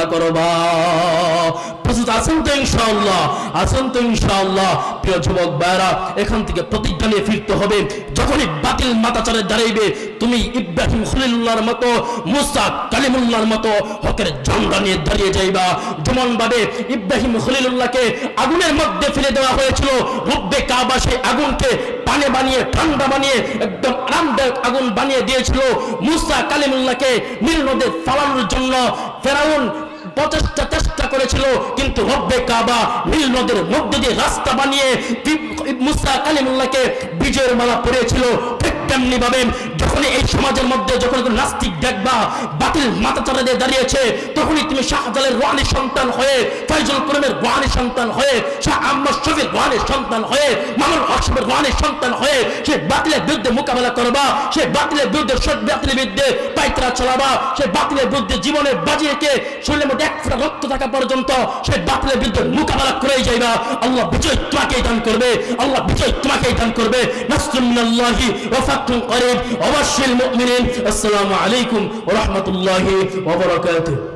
মোকাবেলা করবা। প্রস্তুত আছেন তো ইনশাআল্লাহ? আছেন তো ইনশাআল্লাহ? প্রিয় যুবক ভাইরা, এখান থেকে প্রতিজ্ঞা নিয়ে ফিরতে হবে। যখনই বাতিল মাতাচারে দাঁড়াইবে, তুমি ইব্রাহিম খলিলুল্লাহর মতো, মুসা কালিমুল্লাহর মতো হকের ঝান্ডা নিয়ে দাঁড়িয়ে যাইবা। যেমন ভাবে ইব্রাহিম খলিলুল্লাহকে আগুনের মধ্যে ফেলে দেওয়া হয়েছিল, রব্বে কাবা সেই আগুনকে পানি বানিয়ে, ঠান্ডা বানিয়ে, একদম আরামদায়ক আগুন বানিয়ে দিয়েছিল। মুসা কালিমুল্লাহকে নীল নদে ফালানোর জন্য ফেরাউন চেষ্টা করেছিল, কিন্তু রব্বে কাবা নীল নদের মধ্যে দিয়ে রাস্তা বানিয়ে মুসা কালিমুল্লাহকে বিজয়ের মালা পরিয়েছিল। ঠিক তেমনি ভাবে যখনই এই সমাজের মধ্যে যখন নাস্তিক দেখবা বাতিল মাতাচারে দাঁড়িয়েছে, তখনই তুমি শাহজালালের রুহানি সন্তান হয়ে, ফয়জুল করিমের রুহানি সন্তান হয়ে, শাহ আহমদ শফির রুহানি সন্তান হয়ে, মামুন হকের রুহানি সন্তান হয়ে সে বাতিলের বিরুদ্ধে মোকাবেলা করবা। সে বাতিলের বিরুদ্ধে বাতিলের বিরুদ্ধে পাইতরা চালাবা। সে বাতিলের বিরুদ্ধে জীবনে বাজি রেখে শরীরের মধ্যে এক ফোঁটা রক্ত থাকা পর্যন্ত সে বাতিলের বিরুদ্ধে মোকাবেলা করেই যাইবা। আল্লাহ বিজয় তোমাকেই দান করবে। আল্লাহ বিজয় তোমাকেই দান করবে। নাসরুম মিনাল্লাহি ওয়া ফাতহুন করিব ওয়া বাশশিরিল মুমিনিন। আসসালামু আলাইকুম ওয়া রাহমাতুল্লাহি ওয়া বারাকাতুহু।